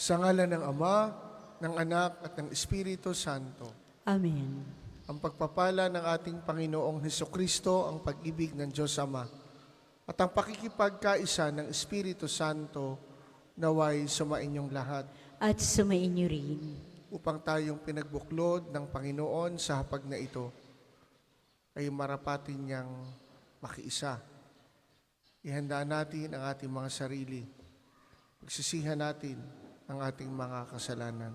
Sa ngalan ng Ama, ng Anak, at ng Espiritu Santo. Amen. Ang pagpapala ng ating Panginoong Hesukristo, ang pag-ibig ng Diyos Ama, at ang pakikipagkaisa ng Espiritu Santo, naway sumainyong lahat, At sumainyo rin. upang tayong pinagbuklod ng Panginoon sa hapag na ito, ay marapatin niyang makiisa. Ihanda natin ang ating mga sarili. Pagsisihan natin ang ating mga kasalanan.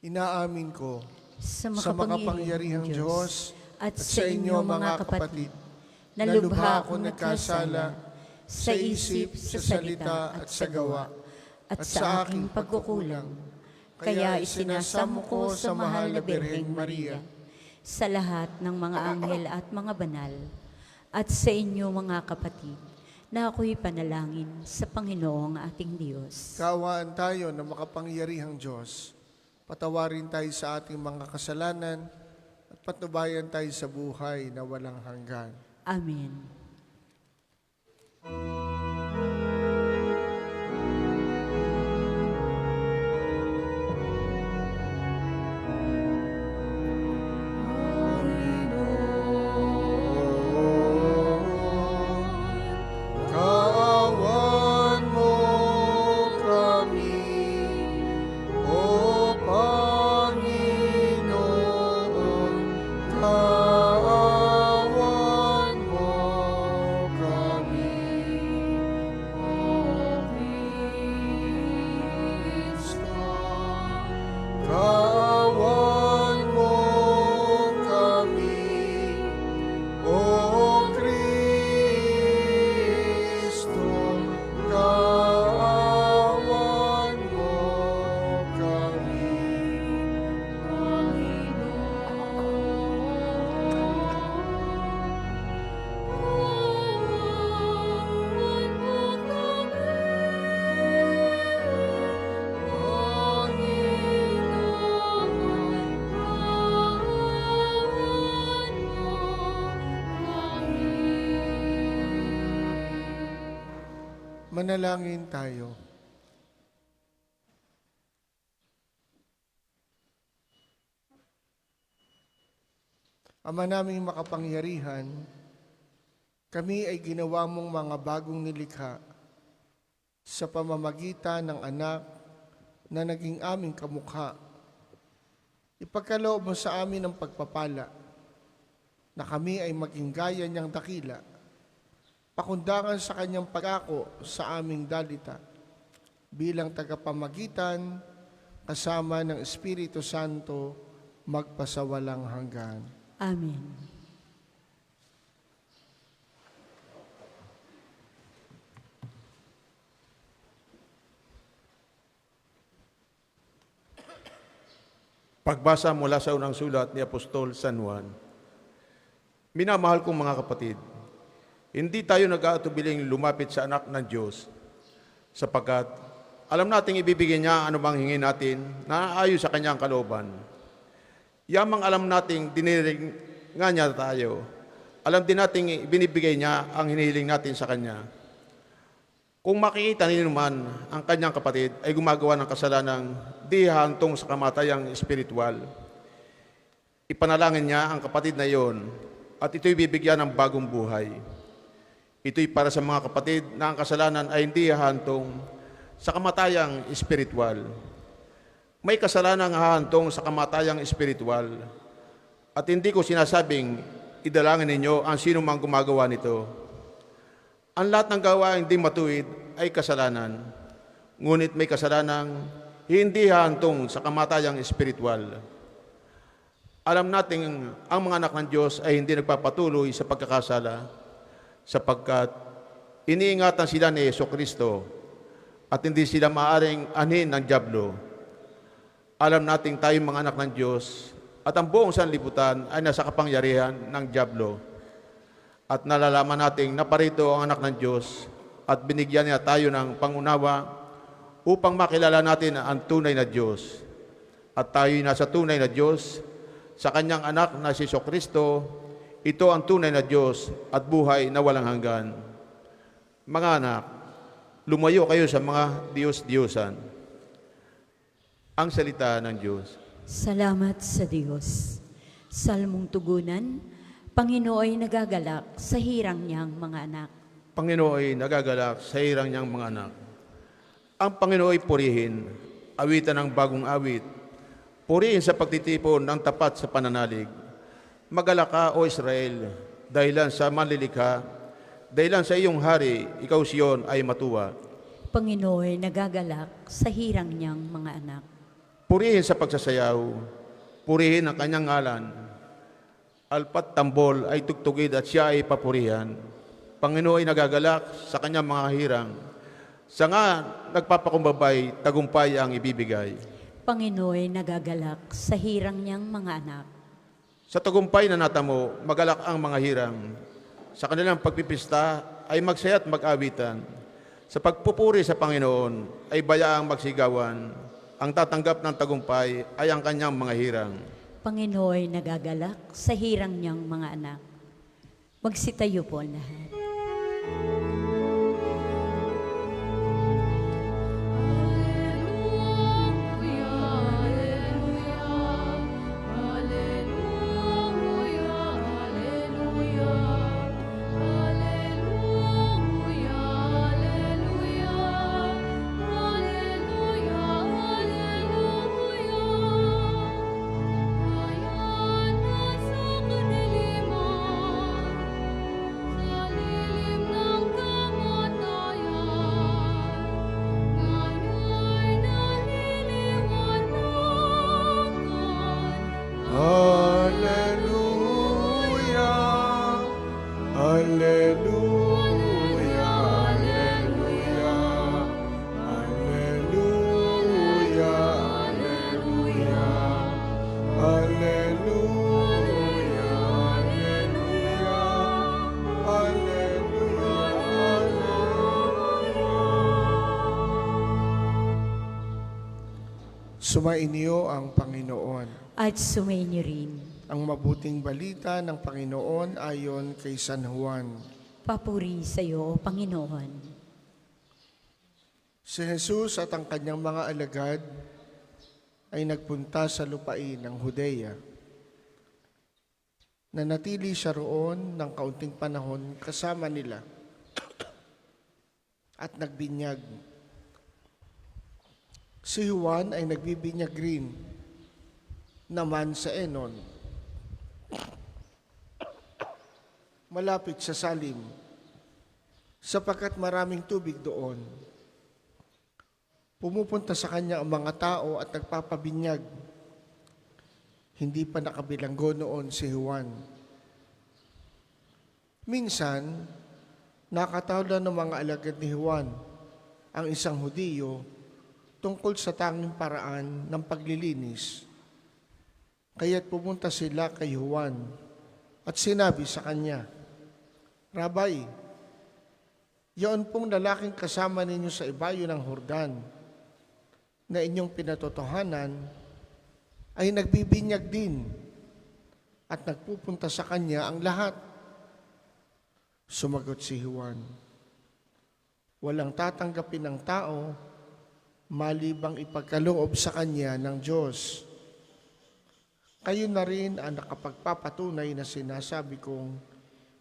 Inaamin ko Sa sa makapangyarihang Diyos at sa inyo mga kapatid, na lubha ako nagkasala sa isip, sa salita at sa gawa, at sa aking pagkukulang. Kaya isinasamo ko sa mahal na Birheng Maria, sa lahat ng mga anghel at mga banal, at sa inyo mga kapatid, na ako'y panalangin sa Panginoong ating Diyos. kaawaan tayo ng makapangyarihang Diyos. Patawarin tayo sa ating mga kasalanan at patnubayan tayo sa buhay na walang hanggan. Amen. Kaawaan mo kami, O Panginoon. Kaawaan mo kami, O Kristo. Kaawaan mo kami, O Kristo, kaawaan mo kami. Manalangin tayo. Ama naming makapangyarihan, kami ay ginawa mong mga bagong nilikha sa pamamagitan ng anak na naging aming kamukha. Ipagkaloob mo sa amin ang pagpapala na kami ay maging gaya niyang dakila, pakundangan sa kanyang pag-ako sa aming dalita bilang tagapamagitan kasama ng Espiritu Santo magpasawalang hanggan. Amen. Pagbasa mula sa unang sulat ni Apostol San Juan. Minamahal kong mga kapatid, hindi tayo nag-aatubiling lumapit sa anak ng Diyos sapagkat alam nating ibibigay niya anumang hingin natin na ayon sa kanyang kalooban. Yamang alam nating diniring nga niya tayo. Alam din nating binibigay niya ang hinihiling natin sa kanya. Kung makikita ninyo man ang kanyang kapatid ay gumagawa ng kasalanang di hantong sa kamatayang espiritual, ipanalangin niya ang kapatid na iyon at ito'y bibigyan ng bagong buhay. Ito'y para sa mga kapatid na ang kasalanan ay hindi hahantong sa kamatayang espiritual. May kasalanang hahantong sa kamatayang espiritual at hindi ko sinasabing idalangin ninyo ang sino mang gumagawa nito. Ang lahat ng gawain hindi matuwid ay kasalanan, ngunit may kasalanang hindi hahantong sa kamatayang espiritual. Alam natin ang mga anak ng Diyos ay hindi nagpapatuloy sa pagkakasala sapagkat iniingatan sila ni Hesukristo at hindi sila maaaring anhin ng dyablo. Alam nating tayong mga anak ng Diyos at ang buong sanlibutan ay nasa kapangyarihan ng dyablo. At nalalaman nating naparito ang anak ng Diyos at binigyan niya tayo ng pangunawa upang makilala natin ang tunay na Diyos. At tayo'y nasa tunay na Diyos sa kanyang anak na si Kristo, ito ang tunay na Diyos at buhay na walang hanggan. Mga anak, lumayo kayo sa mga Diyos-Diyosan. Ang salita ng Diyos. Salamat sa Diyos. Salmong tugunan, Panginooy nagagalak sa hirang niyang mga anak. Panginooy nagagalak sa hirang niyang mga anak. Ang Panginooy purihin, awitan ng bagong awit, purihin sa pagtitipon ng tapat sa pananalig. Magalak ka, O Israel, dahilan sa manlilikha, dahilan sa iyong hari, ikaw Siyon ay matuwa. Panginooy nagagalak sa hirang niyang mga anak. Purihin sa pagsasayaw, purihin ang kanyang ngalan. Alpat tambol ay tugtugid at siya ay papurihan. Panginoon ay nagagalak sa kanyang mga hirang. Sa nga nagpapakumbabay, tagumpay ang ibibigay. Panginooy nagagalak sa hirang niyang mga anak. Sa tagumpay na natamo, magalak ang mga hirang. Sa kanilang pagpipista ay magsaya at mag-awitan. Sa pagpupuri sa Panginoon ay bayaang magsigawan. Ang tatanggap ng tagumpay ay ang kanyang mga hirang. Panginooy nagagalak sa hirang niyang mga anak. Magsitayo po ang lahat. Hallelujah, hallelujah, hallelujah, hallelujah, hallelujah, hallelujah. Sumainyo ang Panginoon. At sumainyo rin. Ang mabuting balita ng Panginoon ayon kay San Juan. Papuri sa iyo, O Panginoon. Si Jesus at ang kanyang mga alagad ay nagpunta sa lupain ng Judea. Nanatili siya roon ng kaunting panahon kasama nila at nagbinyag. Si Juan ay nagbibinyag rin naman sa Enon, malapit sa Salim, sapagkat maraming tubig doon. Pumupunta sa kanya ang mga tao at nagpapabinyag. Hindi pa nakabilanggo noon si Juan. Minsan, nakatawla ng mga alagad ni Juan ang isang Hudiyo tungkol sa tanging paraan ng paglilinis. Kaya't pumunta sila kay Juan at sinabi sa kanya, Rabay, yaon pong lalaking kasama ninyo sa ibayo ng Hordan na inyong pinatotohanan ay nagbibinyag din at nagpupunta sa kanya ang lahat. Sumagot si Juan, walang tatanggapin ng tao malibang ipagkaloob sa kanya ng Diyos. Kayo na rin ang nakapagpapatunay na sinasabi kong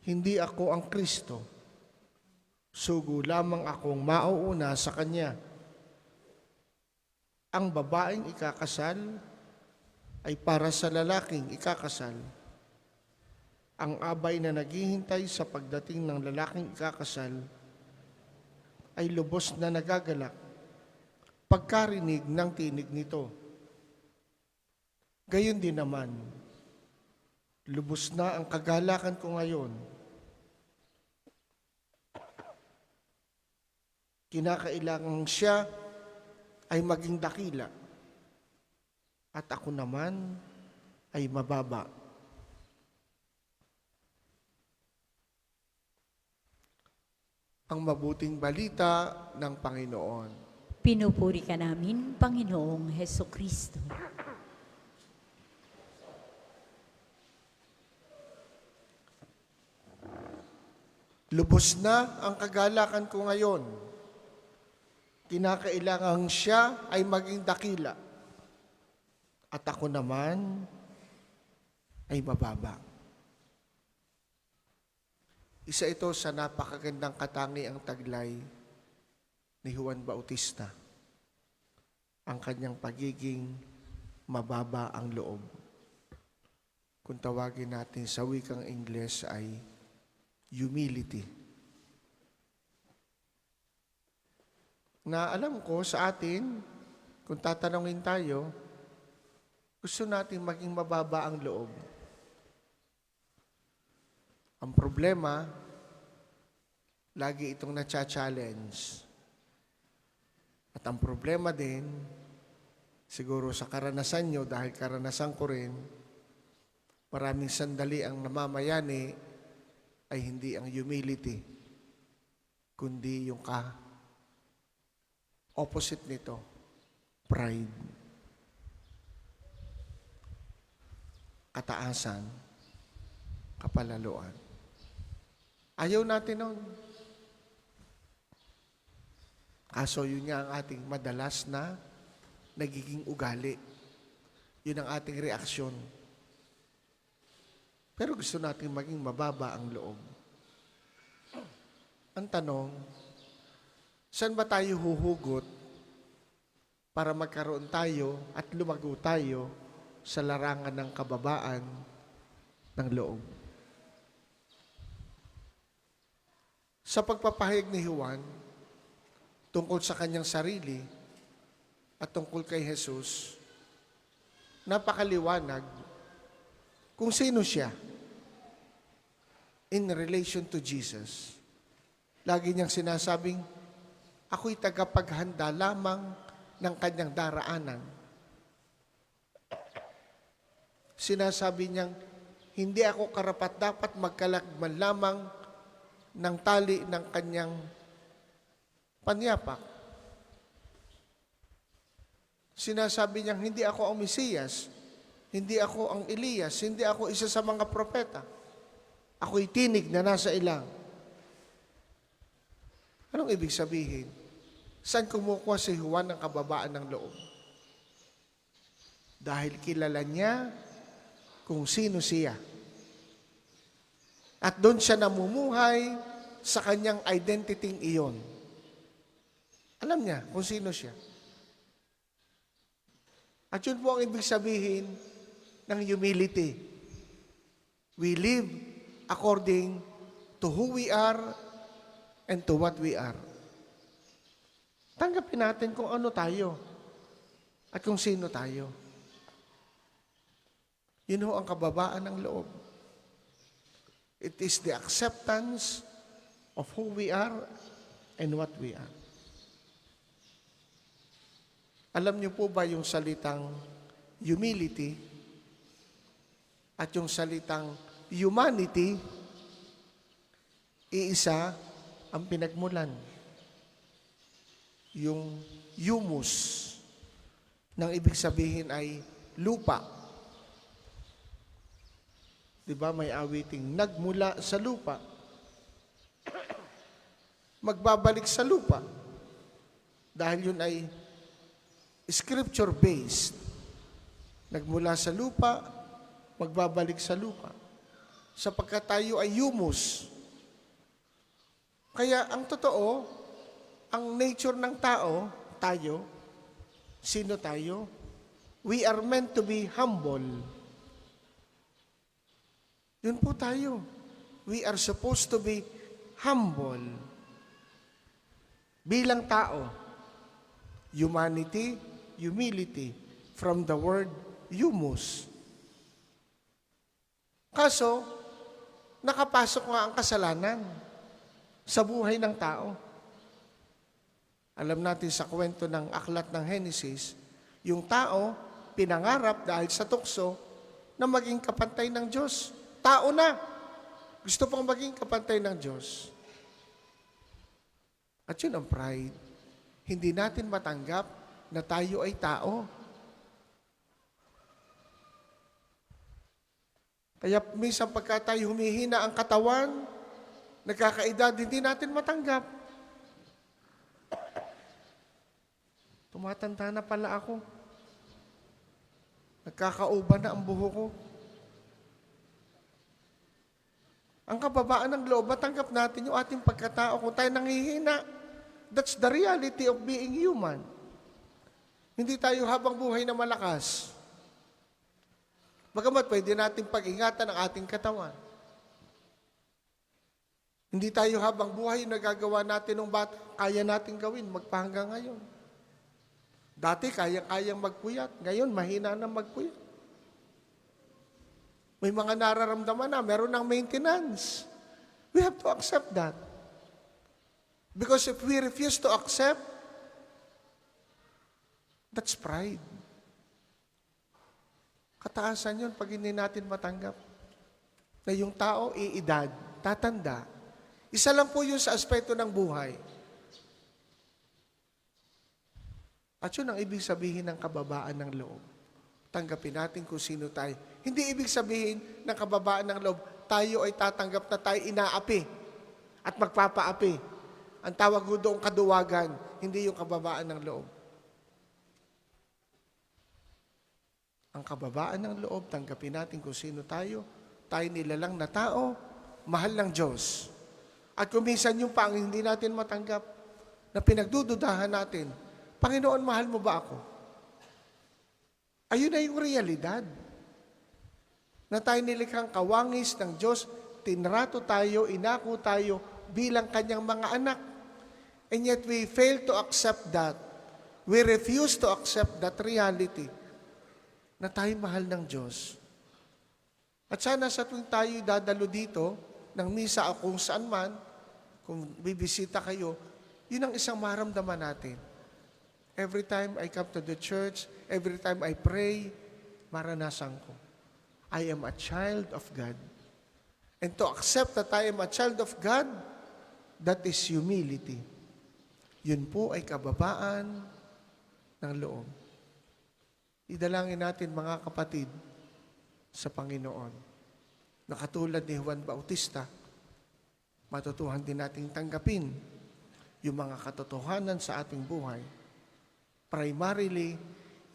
hindi ako ang Kristo. Sugo lamang akong mauuna sa Kanya. Ang babaeng ikakasal ay para sa lalaking ikakasal. Ang abay na naghihintay sa pagdating ng lalaking ikakasal ay lubos na nagagalak pagkarinig ng tinig nito. Gayon din naman, lubos na ang kagalakan ko ngayon. Kinakailangan siya ay maging dakila at ako naman ay mababa. Ang mabuting balita ng Panginoon. Pinupuri ka namin, Panginoong Heso Kristo. Lubos na ang kagalakan ko ngayon. Kinakailangan siya ay maging dakila. At ako naman ay mababa. Isa ito sa napakagandang katangiang taglay ni Juan Bautista. Ang kanyang pagiging mababa ang loob. Kung tawagin natin sa wikang Ingles ay humility. Na alam ko sa atin, kung tatanungin tayo, gusto natin maging mababa ang loob. Ang problema, lagi itong na-challenge. At ang problema din, siguro sa karanasan nyo, dahil karanasan ko rin, maraming sandali ang namamayani ay hindi ang humility, kundi yung opposite nito, pride. Kataasan, kapalaluan. Ayaw natin nun. Kaso yun nga ang ating madalas na nagiging ugali. Yun ang ating reaksyon. Pero gusto natin maging mababa ang loob. Ang tanong, saan ba tayo huhugot para magkaroon tayo at lumago tayo sa larangan ng kababaan ng loob? Sa pagpapahayag ni Juan tungkol sa kanyang sarili at tungkol kay Jesus, napakaliwanag kung sino siya in relation to Jesus. Lagi niyang sinasabing, ako'y tagapaghanda lamang ng kanyang daraanan. Sinasabi niyang, hindi ako karapat-dapat magkalagman lamang ng tali ng kanyang panyapak. Sinasabi niyang, hindi ako ang Mesiyas, hindi ako ang Elias, hindi ako isa sa mga propeta. Ako'y tinig na nasa ilang. Anong ibig sabihin? Saan kumukuha si Juan ng kababaan ng loob? Dahil kilala niya kung sino siya. At doon siya namumuhay sa kanyang identity iyon. Alam niya kung sino siya. At yun po ang ibig sabihin ng humility. We live according to who we are and to what we are. Tanggapin natin kung ano tayo at kung sino tayo. Yun ho ang kababaan ng loob. It is the acceptance of who we are and what we are. Alam niyo po ba yung salitang humility at yung salitang humanity, iisa ang pinagmulan. Yung humus, nang ibig sabihin ay lupa. Diba may awiting, nagmula sa lupa. Magbabalik sa lupa. Dahil yun ay scripture-based. Nagmula sa lupa, magbabalik sa lupa. Sapagkat tayo ay humus. Kaya ang totoo, ang nature ng tao, tayo, sino tayo? We are meant to be humble. Yun po tayo. We are supposed to be humble. Bilang tao, humanity, humility, from the word humus. Kaso, nakapasok nga ang kasalanan sa buhay ng tao. Alam natin sa kwento ng aklat ng Genesis, yung tao pinangarap dahil sa tukso na maging kapantay ng Diyos. Tao na. Gusto pang maging kapantay ng Diyos. At yun ang pride. Hindi natin matanggap na tayo ay tao. Kaya minsan pagka tayo humihina ang katawan, nagkakaedad, hindi natin matanggap. Tumatanda na pala ako. Nagkakauba na ang buho ko. Ang kababaan ng loob, matanggap natin yung ating pagkatao kung tayo nanghihina. That's the reality of being human. Hindi tayo habang buhay na malakas. Bagamat pwede natin pag-ingatan ang ating katawan. Hindi tayo habang buhay na gagawa natin ng kaya natin gawin magpahanggang ngayon. Dati kayang-kayang magpuyat, ngayon mahina na magpuyat. May mga nararamdaman na, meron ng maintenance. We have to accept that. Because if we refuse to accept, that's pride. Kataasan yun pag hindi natin matanggap. Na yung tao, iedad, tatanda. Isa lang po yun sa aspeto ng buhay. At yun ang ibig sabihin ng kababaan ng loob. Tanggapin natin kung sino tayo. Hindi ibig sabihin ng kababaan ng loob, tayo ay tatanggap na tayo inaapi at magpapaapi. Ang tawag ko doong kaduwagan, hindi yung kababaan ng loob. Ang kababaan ng loob, tanggapin natin kung sino tayo. Tayo nilalang na tao, mahal ng Diyos. At kung minsan yung pa ang hindi natin matanggap, na pinagdududahan natin, Panginoon, mahal mo ba ako? Ayun na yung realidad. Na tayo nilikhang kawangis ng Diyos, tinrato tayo, inako tayo bilang kanyang mga anak. And yet we fail to accept that. We refuse to accept that reality na tayo mahal ng Diyos. At sana sa tuwing tayo dadalo dito, ng misa o kung saan man, kung bibisita kayo, yun ang isang maramdaman natin. Every time I come to the church, every time I pray, maranasan ko. I am a child of God. And to accept that I am a child of God, that is humility. Yun po ay kababaan ng loob. Idalangin natin mga kapatid sa Panginoon. Na katulad ni Juan Bautista, matutuhan din nating tanggapin yung mga katotohanan sa ating buhay. Primarily,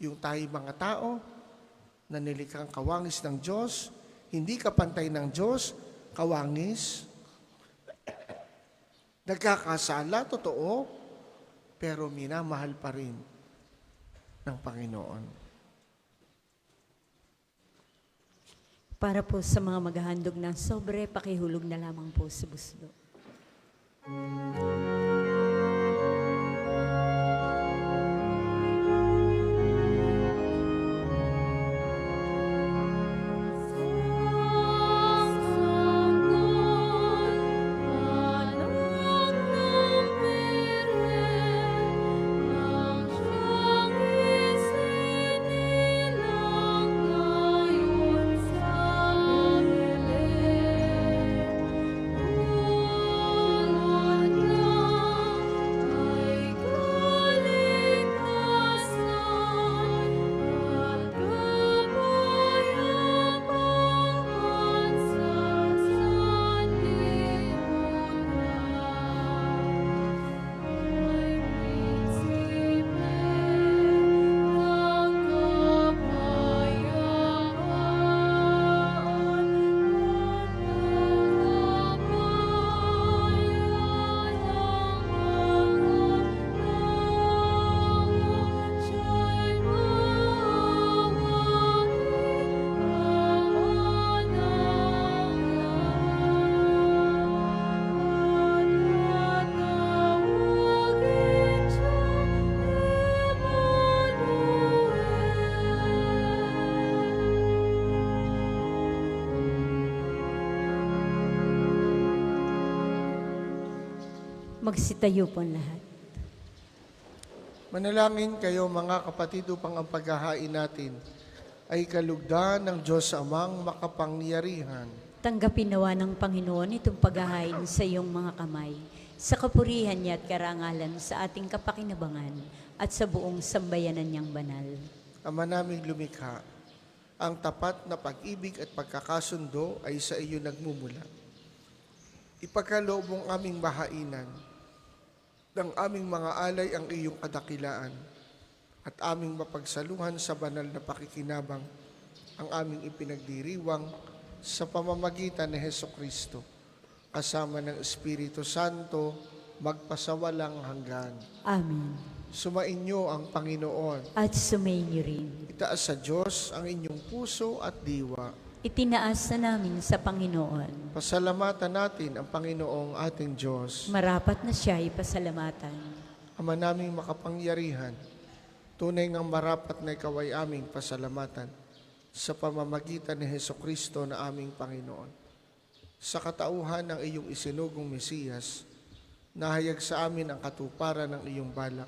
yung tayo mga tao na nilikhang kawangis ng Diyos, hindi kapantay ng Diyos, kawangis, nagkakasala, totoo, pero minamahal pa rin ng Panginoon. Para po sa mga maghahandog ng sobre, pakihulog na lamang po sa buslo. Magsitayo po ang lahat. Manalangin kayo mga kapatid upang ang paghahain natin ay kalugdan ng Diyos Amang makapangyarihan. Tanggapin nawa ng Panginoon itong paghahain sa iyong mga kamay, sa kapurihan niya at karangalan sa ating kapakinabangan at sa buong sambayanan niyang banal. Ama naming lumikha, ang tapat na pag-ibig at pagkakasundo ay sa iyo nagmumula. Ipagkaloob mong aming mahainan ng aming mga alay ang iyong kadakilaan at aming mapagsaluhan sa banal na pakikinabang ang aming ipinagdiriwang sa pamamagitan ni Heso Kristo kasama ng Espiritu Santo magpasawalang hanggan. Amen. Sumainyo ang Panginoon. At sumainyo rin. Itaas sa Diyos ang inyong puso at diwa. Itinaas na namin sa Panginoon. Pasalamatan natin ang Panginoong ating Diyos. Marapat na siya ipasalamatan. Ama naming makapangyarihan, tunay ngang marapat na ikaw ay aming pasalamatan sa pamamagitan ni Heso Kristo na aming Panginoon. Sa katauhan ng iyong isinugong Mesiyas, nahayag sa amin ang katuparan ng iyong balak.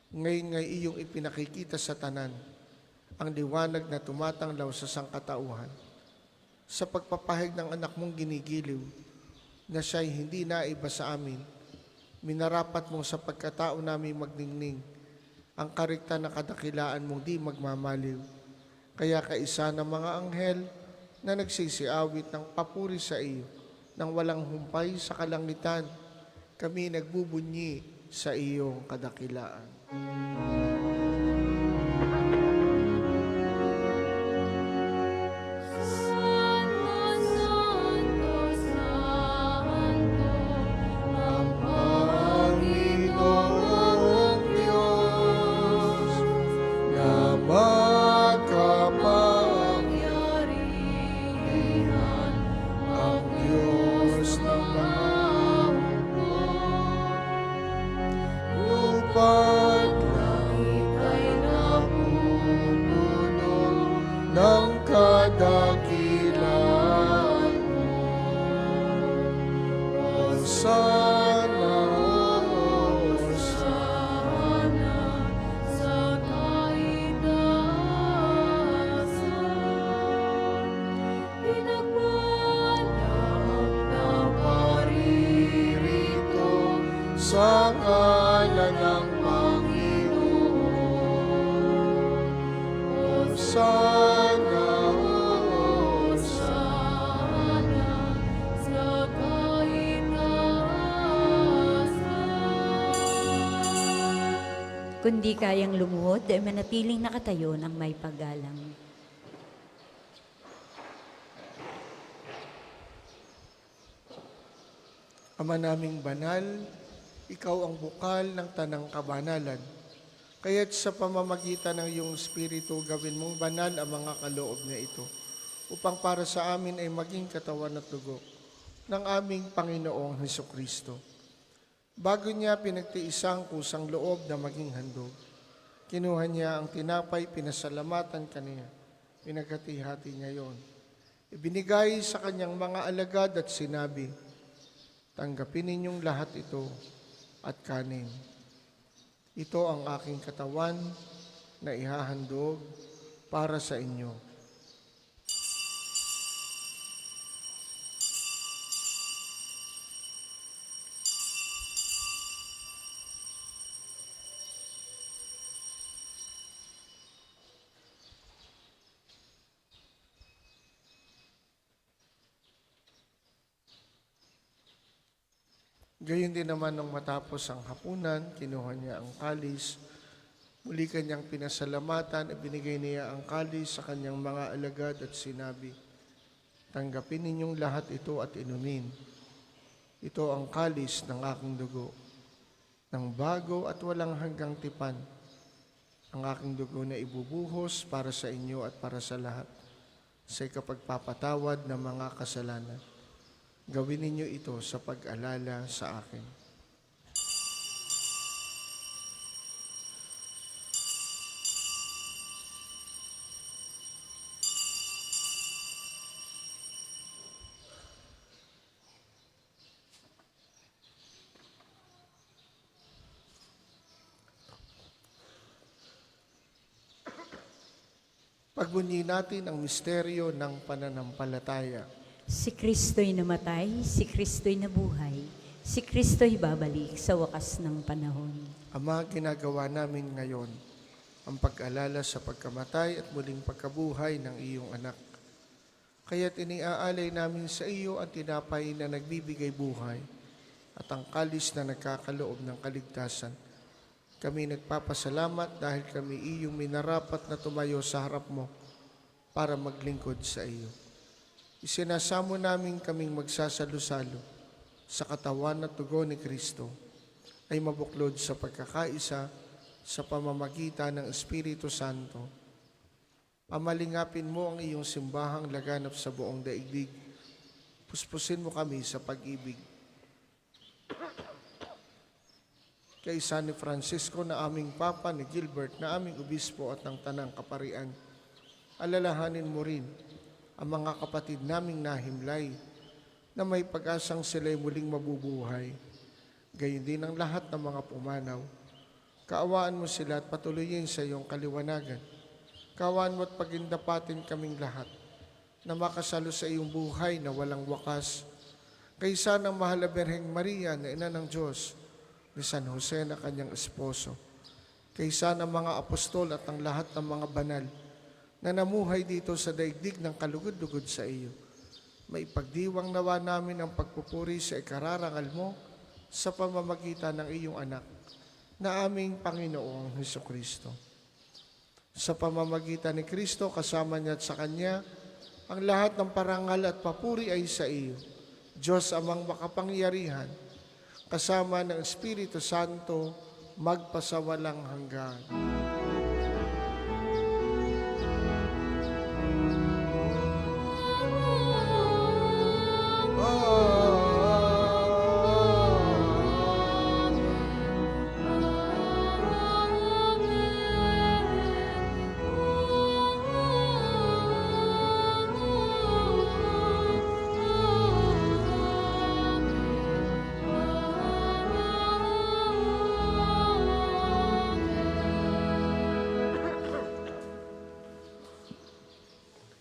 Ngayon ngay iyong ipinakikita sa tanan, ang liwanag na tumatanglaw sa sangkatauhan. Sa pagpapahayag ng anak mong ginigiliw, na siya'y hindi naiba sa amin, minarapat mong sa pagkatao namin magningning, ang karikta na kadakilaan mong di magmamaliw. Kaya kaisa ng mga anghel na nagsisiawit ng papuri sa iyo, nang walang humpay sa kalangitan, kami nagbubunyi sa iyong kadakilaan. Ng kadakilaan mo, Hosana, Hosana sa kaitaasan. Pinagpala ang naparirito sa ngalan ng Panginoon. Hosana. Kundi kayang lumuhod ay manatiling nakatayo ng may paggalang. Ama naming banal, ikaw ang bukal ng tanang kabanalan. Kaya't sa pamamagitan ng iyong Espiritu, gawin mong banal ang mga kaloob na ito, upang para sa amin ay maging katawan at dugo ng aming Panginoong Hesukristo. Bago niya pinagtiisang kusang loob na maging handog, kinuha niya ang tinapay, pinasalamatan kaniya, pinaghati-hati niya yon. Ibinigay sa kanyang mga alagad at sinabi, tanggapin ninyong lahat ito at kanin. Ito ang aking katawan na ihahandog para sa inyo. Gayon din naman nung matapos ang hapunan, kinuha niya ang kalis. Muli kanyang pinasalamatan at binigay niya ang kalis sa kanyang mga alagad at sinabi, tanggapin ninyong lahat ito at inumin. Ito ang kalis ng aking dugo, ng bago at walang hanggang tipan. Ang aking dugo na ibubuhos para sa inyo at para sa lahat, sa ikapagpapatawad ng mga kasalanan. Gawin ninyo ito sa pag-alala sa akin. Pagbunyi natin ang misteryo ng pananampalataya. Si Kristo'y namatay, si Kristo'y nabuhay, si Kristo'y babalik sa wakas ng panahon. Ama, ginagawa namin ngayon ang pag-alala sa pagkamatay at muling pagkabuhay ng iyong anak. Kaya't iniaalay namin sa iyo ang tinapay na nagbibigay buhay at ang kalis na nagkakaloob ng kaligtasan. Kami nagpapasalamat dahil kami iyong minarapat na tumayo sa harap mo para maglingkod sa iyo. Isinasamo namin kaming magsasalo-salo sa katawan at tugon ni Kristo ay mabuklod sa pagkakaisa sa pamamagitan ng Espiritu Santo. Pamalingapin mo ang iyong simbahang laganap sa buong daigdig. Puspusin mo kami sa pag-ibig. Kay San Francisco na aming Papa, ni Gilbert na aming Obispo at ng Tanang Kaparian, alalahanin mo rin ang mga kapatid naming nahimlay na may pag-asang sila'y muling mabubuhay. Gayon din ang lahat ng mga pumanaw. Kaawaan mo sila at patuloyin sa iyong kaliwanagan. Kaawaan mo at pagindapatin kaming lahat na makasalo sa iyong buhay na walang wakas. Kaysa ng mahal na Birheng Maria na ina ng Diyos, ni San Jose na kanyang esposo, kaysa ng mga apostol at ang lahat ng mga banal na namuhay dito sa daigdig ng kalugod-lugod sa iyo. Maipagdiwang nawa namin ang pagpupuri sa ikararangal mo sa pamamagitan ng iyong anak na aming Panginoong Hesukristo. Sa pamamagitan ni Kristo, kasama niya at sa Kanya, ang lahat ng parangal at papuri ay sa iyo, Diyos amang makapangyarihan, kasama ng Espiritu Santo, magpasawalang hanggan.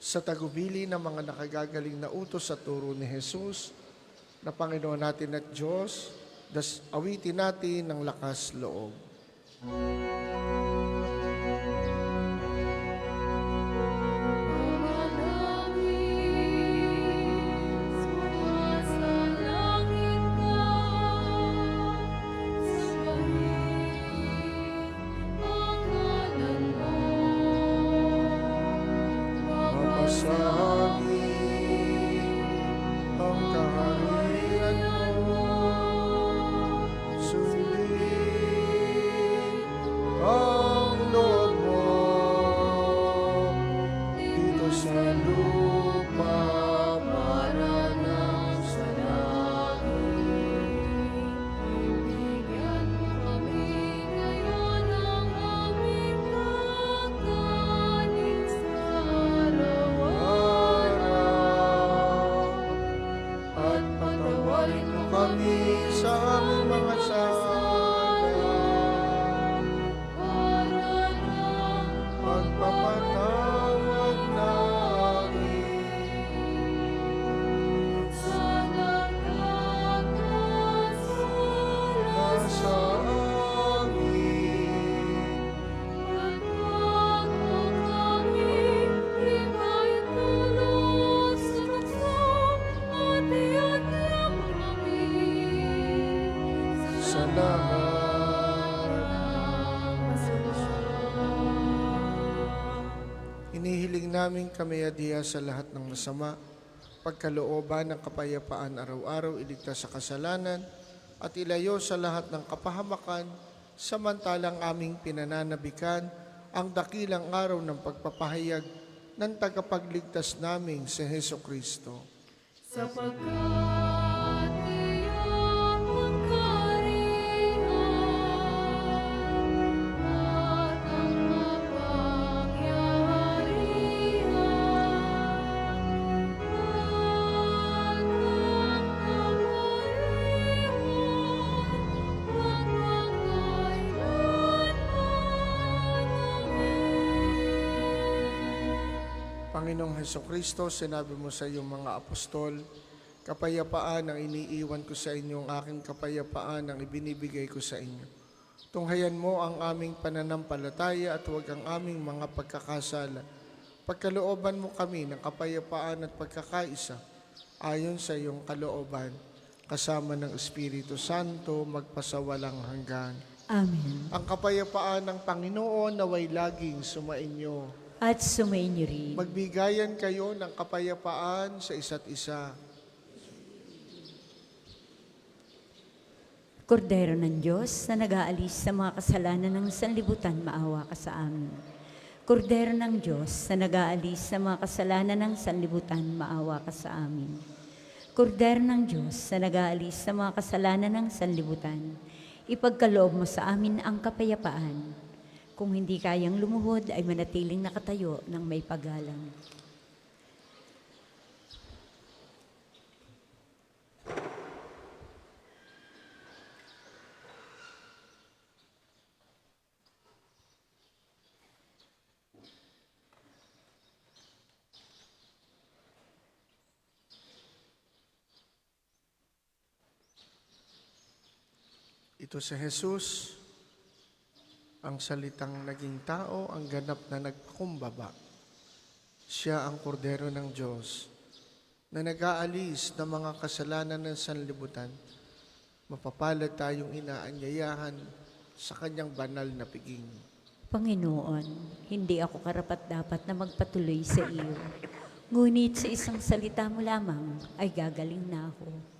Sa tagubili ng mga nakagagaling na utos sa turo ni Jesus, na Panginoon natin at Diyos, awitin natin ng lakas loob. Ang kaharian mo, sundin ang loob mo dito sa lupa para ng sa langit. Bigyan mo kami ngayon ng aming kakanin sa araw-araw. At patawarin mo kami sa aming mga sala, Para ng pagpapatawad namin sa nagkakasala nasa amin. at huwag mo kaming ipagtulog sa tukso at iadlam kami Sa lahat inihiling namin kami adiya sa lahat ng masama, pagkalooban ng kapayapaan araw-araw, iligtas sa kasalanan, at ilayo sa lahat ng kapahamakan, samantalang aming pinananabikan ang dakilang araw ng pagpapahayag ng tagapagligtas naming si Heso Kristo. sapagkat iyong pagkarihan at ang kapangyarihan at ang Panginoong Heso Kristo, sinabi mo sa iyong mga apostol, kapayapaan ang iniiwan ko sa inyo, ang aking kapayapaan ang ibinibigay ko sa inyo. Tunghayan mo ang aming pananampalataya at huwag ang aming mga pagkakasala. Pagkalooban mo kami ng kapayapaan at pagkakaisa ayon sa iyong kalooban, kasama ng Espiritu Santo, magpasawalang hanggan. Amen. Ang kapayapaan ng Panginoon naway laging sumainyo. At sumainyo rin. Magbigayan kayo ng kapayapaan sa isa't isa. Kordero ng Diyos na nag-aalis sa mga kasalanan ng sanlibutan, maawa ka sa amin. Kordero ng Diyos na nag-aalis sa mga kasalanan ng sanlibutan, maawa ka sa amin. Kordero ng Diyos na nag-aalis sa mga kasalanan ng sanlibutan, ipagkaloob mo sa amin ang kapayapaan. Kung hindi kayang lumuhod, ay manatiling nakatayo ng may paggalang. Ito si Jesus, ang salitang naging tao, ang ganap na nagpakumbaba. Siya ang kordero ng Diyos na nag-aalis ng mga kasalanan ng sanlibutan. Mapapalad tayong inaanyayahan sa kanyang banal na piging. Panginoon, hindi ako karapat-dapat na magpatuloy sa iyo. Ngunit sa isang salita mo lamang ay gagaling na ako.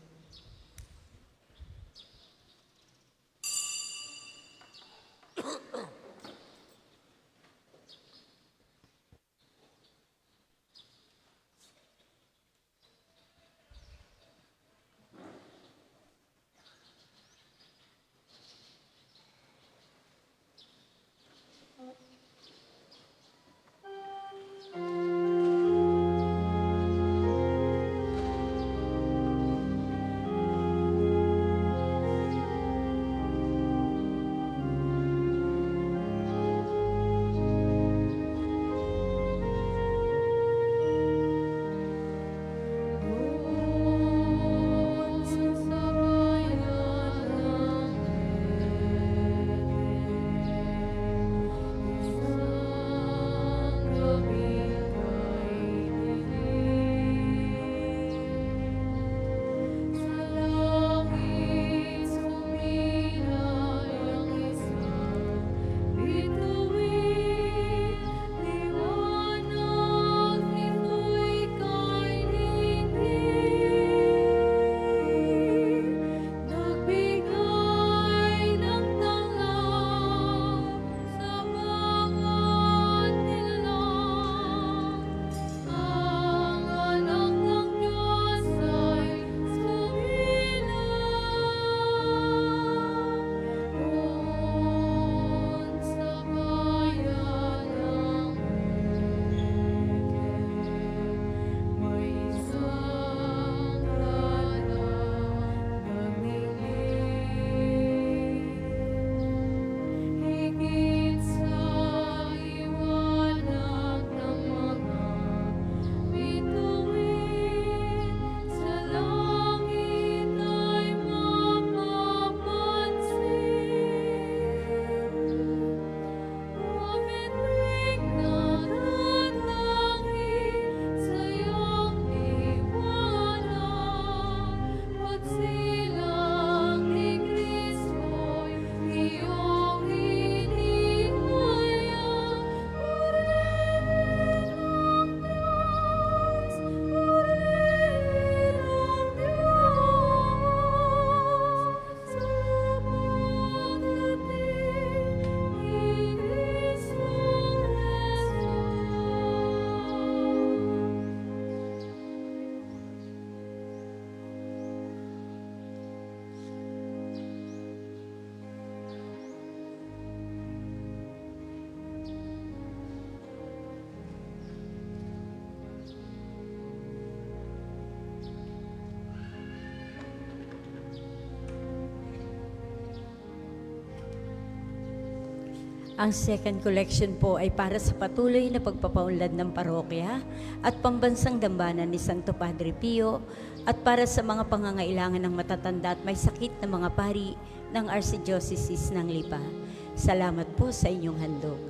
Ang second collection po ay para sa patuloy na pagpapaunlad ng parokya at pambansang dambana ni Santo Padre Pio at para sa mga pangangailangan ng matatanda at may sakit na mga pari ng Archdiocese ng Lipa. Salamat po sa inyong handog.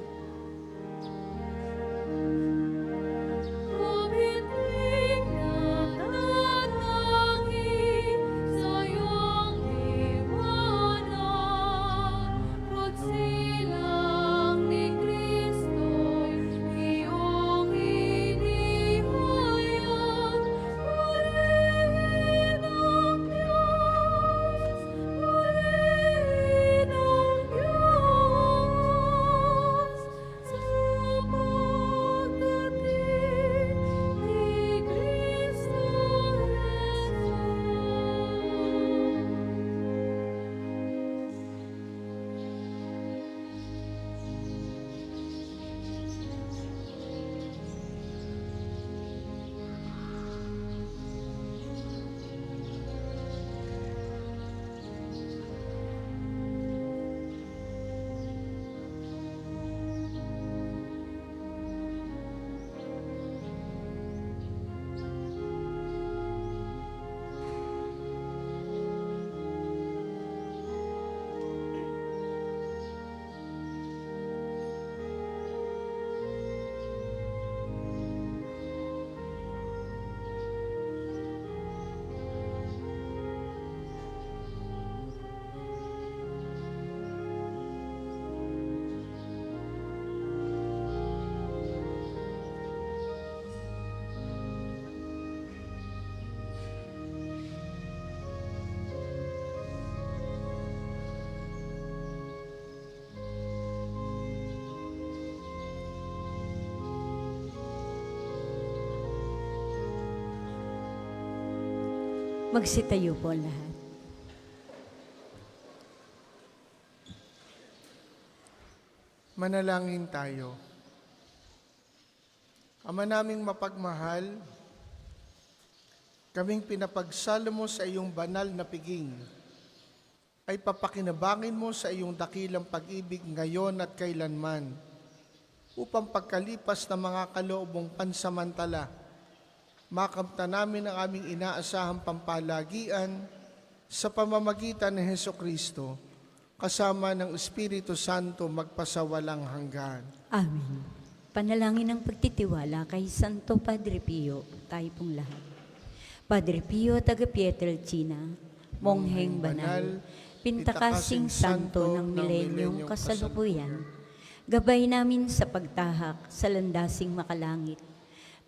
Magsitayo po ang lahat. Manalangin tayo. Ama naming mapagmahal, kaming pinapagsalo mo sa iyong banal na piging, ay papakinabangin mo sa iyong dakilang pag-ibig ngayon at kailanman, upang pagkalipas ng mga kaloobong pansamantala, makamta namin ang aming inaasahang pampalagian sa pamamagitan ni Hesukristo, kasama ng Espiritu Santo magpasawalang hanggan. Amen. Panalangin ng pagtitiwala kay Santo Padre Pio, tayo pong lahat. Padre Pio, taga Pietrelcina, mongheng banal, pintakasing santo ng milenyong kasalukuyan, gabay namin sa pagtahak sa landasing makalangit,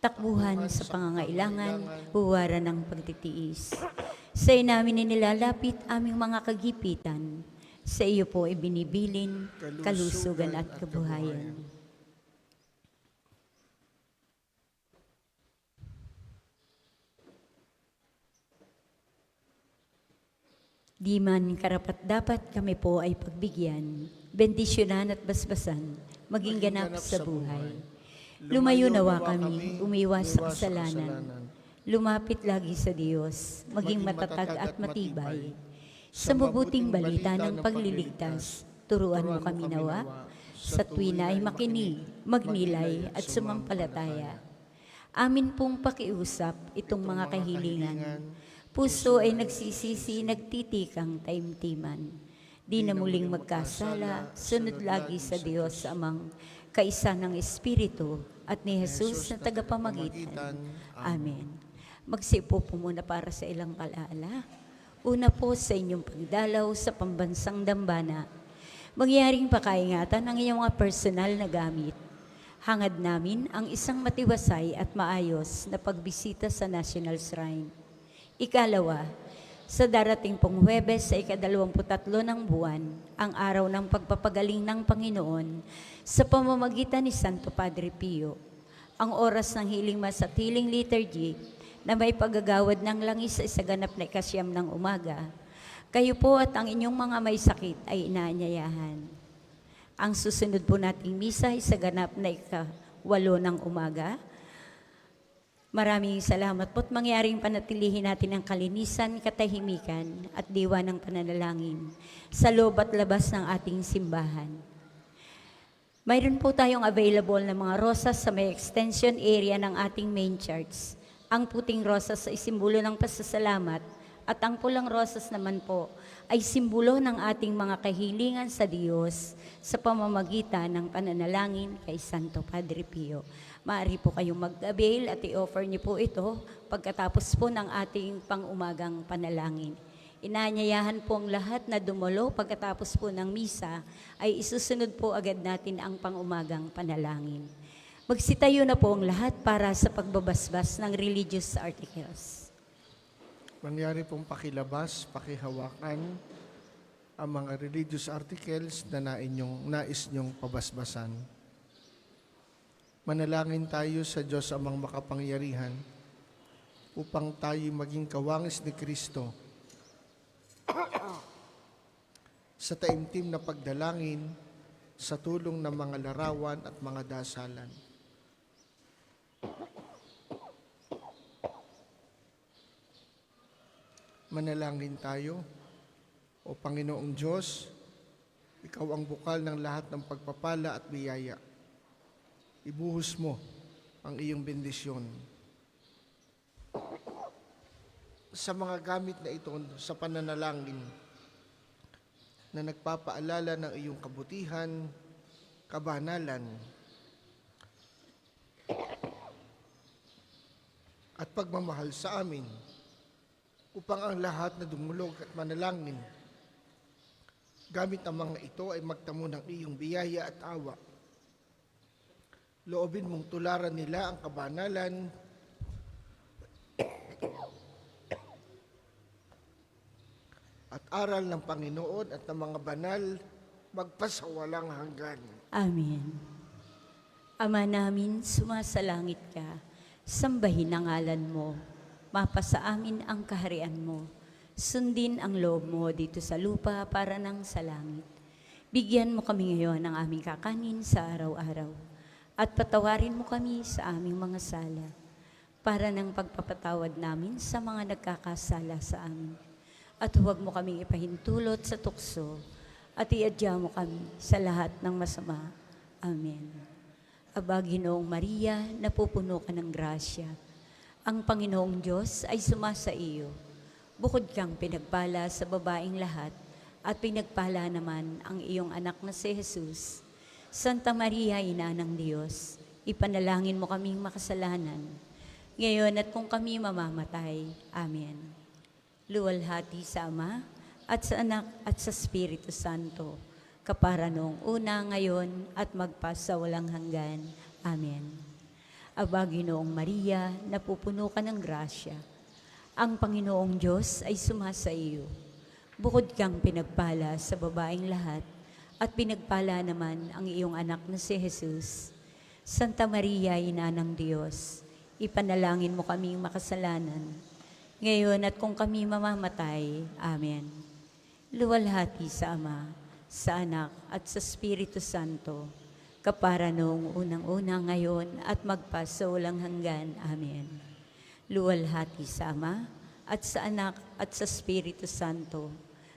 takbuhan sa pangangailangan, huwaran ng pagtitiis. Sa iyo namin inilalapit aming mga kagipitan, sa iyo po ibinibilin, kalusugan at kabuhayan. Di man karapat-dapat kami po ay pagbigyan, bendisyonan at basbasan, maging ganap sa buhay. Lumayo nawa kami, umiwas sa kasalanan, lumapit lagi sa Diyos, maging matatag at matibay. Sa mabuting balita ng pagliligtas, turuan mo kami nawa, sa tuwina ay makinig, magnilay at sumampalataya. Amin pong pakiusap itong mga kahilingan. Puso ay nagsisisi, nagtitikang taimtiman. Di na muling magkasala, sunod lagi sa Diyos amang kaisa ng Espiritu at ni Jesus na tagapamagitan. Amen. Magsipo po muna para sa ilang alaala. Una po sa inyong pagdalaw sa pambansang dambana. Mangyaring pakaingatan ang inyong mga personal na gamit. Hangad namin ang isang matiwasay at maayos na pagbisita sa National Shrine. Ikalawa, sa darating pong Huwebes sa ika-23 ng buwan, ang araw ng pagpapagaling ng Panginoon sa pamamagitan ni Santo Padre Pio, ang oras ng hiling mas at hiling liturgy na may paggagawad ng langis sa isaganap na ikasyam ng umaga, kayo po at ang inyong mga may sakit ay inaanyayahan. Ang susunod po nating misa ay isaganap na ika-8 ng umaga. Maraming salamat po't mangyaring panatilihin natin ang kalinisan, katahimikan at diwa ng pananalangin sa loob at labas ng ating simbahan. Mayroon po tayong available na mga rosas sa may extension area ng ating main church. Ang puting rosas ay simbolo ng pasasalamat at ang pulang rosas naman po ay simbolo ng ating mga kahilingan sa Diyos sa pamamagitan ng pananalangin kay Santo Padre Pio. Maaari po kayong mag-avail at i-offer niyo po ito pagkatapos po ng ating pang-umagang panalangin. Inaanyayahan po ang lahat na dumalo pagkatapos po ng misa ay isusunod po agad natin ang pang-umagang panalangin. Magsitayo na po ang lahat para sa pagbabasbas ng religious articles. Mangyari pong pakilabas, pakihawakan ang mga religious articles na nais nyong pabasbasan. Manalangin tayo sa Diyos amang makapangyarihan upang tayo maging kawangis ni Kristo sa taimtim na pagdalangin sa tulong ng mga larawan at mga dasalan. Manalangin tayo. O Panginoong Diyos, Ikaw ang bukal ng lahat ng pagpapala at biyaya. Ibuhos mo ang iyong bendisyon sa mga gamit na ito sa pananalangin na nagpapaalala ng iyong kabutihan, kabanalan, at pagmamahal sa amin upang ang lahat na dumulog at manalangin gamit ang mga ito ay magtamo ng iyong biyaya at awa. Loobin mong tularan nila ang kabanalan at aral ng Panginoon at ng mga banal magpasawalang hanggan. Amen. Ama namin, sumasalangit ka, sambahin ang ngalan mo. Mapasa amin ang kaharian mo. Sundin ang loob mo dito sa lupa para nang sa langit. Bigyan mo kami ngayon ng aming kakanin sa araw-araw. At patawarin mo kami sa aming mga sala para ng pagpapatawad namin sa mga nagkakasala sa amin. At huwag mo kaming ipahintulot sa tukso at iadya mo kami sa lahat ng masama. Amen. Aba, Ginoong Maria, napupuno ka ng grasya. Ang Panginoong Diyos ay sumasa iyo. Bukod kang pinagpala sa babaeng lahat, at pinagpala naman ang iyong anak na si Jesus. Santa Maria, Ina ng Diyos, ipanalangin mo kaming makasalanan, ngayon at kung kami mamamatay. Amen. Luwalhati sa Ama, at sa Anak, at sa Espiritu Santo, kapara noong una, ngayon, at magpasawalang hanggan. Amen. Aba, Ginoong Maria, napupuno ka ng grasya. Ang Panginoong Diyos ay sumasa iyo. Bukod kang pinagpala sa babaeng lahat, at pinagpala naman ang iyong anak na si Jesus. Santa Maria, Ina ng Diyos, ipanalangin mo kaming makasalanan, ngayon at kung kami mamamatay. Amen. Luwalhati sa Ama, sa Anak, at sa Espiritu Santo, kapara noong unang-una, ngayon, at magpasawalang hanggan. Amen. Luwalhati sa Ama, at sa Anak, at sa Espiritu Santo,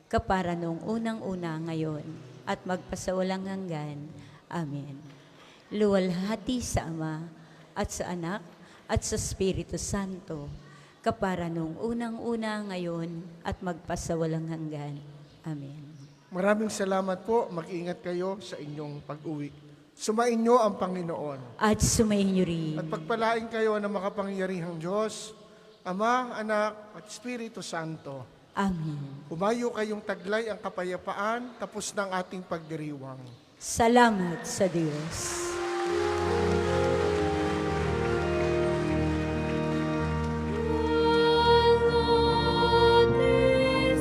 kapara noong unang-una, ngayon, at magpasawalang hanggan. Amen. Luwalhati sa Ama, at sa Anak, at sa Espiritu Santo, kapara noong unang-una, ngayon, at magpasawalang hanggan. Amen. Maraming salamat po. Mag-ingat kayo sa inyong pag-uwi. Sumainyo ang Panginoon. At sumainyo rin. At pagpalain kayo ng makapangyarihang Diyos, Ama, Anak, at Espiritu Santo. Amen. Humayo kayong taglay ang kapayapaan, tapos ng ating pagdiriwang. Salamat sa Diyos. Sa Diyos,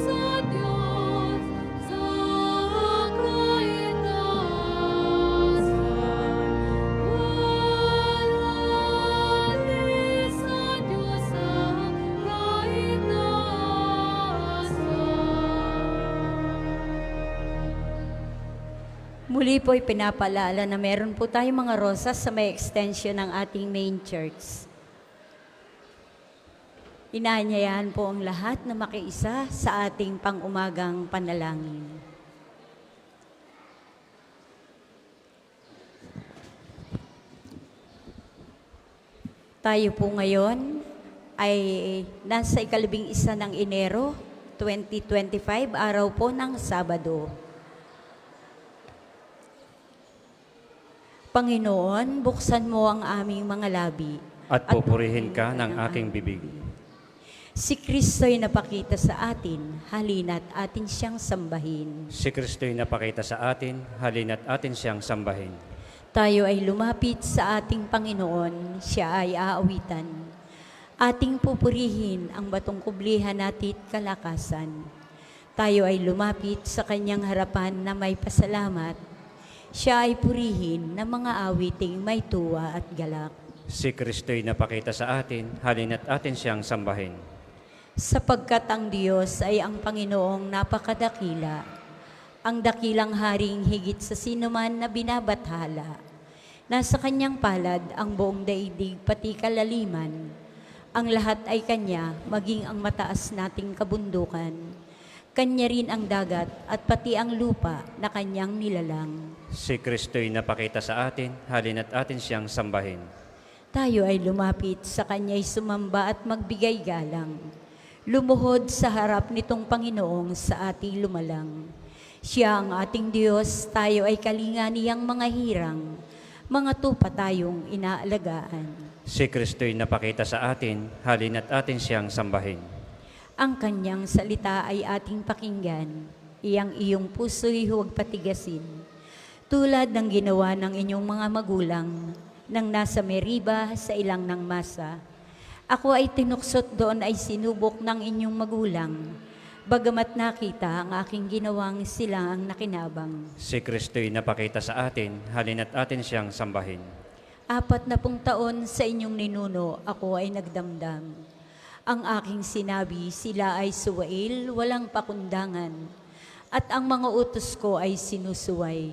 sa kaitaasan. Walhati sa Diyos, sa kaitaasan. Muli po pinapaalala na meron po tayong mga rosas sa may extension ng ating main church. Inaanyayahan po ang lahat na makiisa sa ating pang-umagang panalangin. Tayo po ngayon ay nasa ika-11 ng Enero 2025, araw po ng Sabado. Panginoon, buksan mo ang aming mga labi. At pupurihin ka ng aking bibig. Si Kristo'y napakita sa atin, halina't atin siyang sambahin. Si Kristo'y napakita sa atin, halina't atin siyang sambahin. Tayo ay lumapit sa ating Panginoon, siya ay aawitan. Ating pupurihin ang batong kublihan natit kalakasan. Tayo ay lumapit sa kanyang harapan na may pasalamat. Siya ay purihin ng mga awiting may tuwa at galak. Si Kristo'y napakita sa atin, halina't atin siyang sambahin. Sapagkat ang Diyos ay ang Panginoong napakadakila, ang dakilang haring higit sa sinuman na binabathala. Nasa kanyang palad ang buong daigdig pati kalaliman. Ang lahat ay kanya, maging ang mataas nating kabundukan. Kanya rin ang dagat at pati ang lupa na kanyang nilalang. Si Kristo'y napakita sa atin, halina't atin siyang sambahin. Tayo ay lumapit sa kanya'y sumamba at magbigay galang. Lumuhod sa harap nitong Panginoong sa ating lumalang. Siya ang ating Diyos, tayo ay kalinga niyang mga hirang. Mga tupa tayong inaalagaan. Si Kristo'y napakita sa atin, halina't atin siyang sambahin. Ang kanyang salita ay ating pakinggan. Iyong puso'y huwag patigasin. Tulad ng ginawa ng inyong mga magulang, nang nasa Meriba sa ilang ng masa. Ako ay tinuksot doon ay sinubok ng inyong magulang, bagamat nakita ang aking ginawang sila ang nakinabang. Si Kristo'y napakita sa atin, halina't atin siyang sambahin. 40 taon sa inyong ninuno, ako ay nagdamdam. Ang aking sinabi, sila ay suwail, walang pakundangan, at ang mga utos ko ay sinusuway.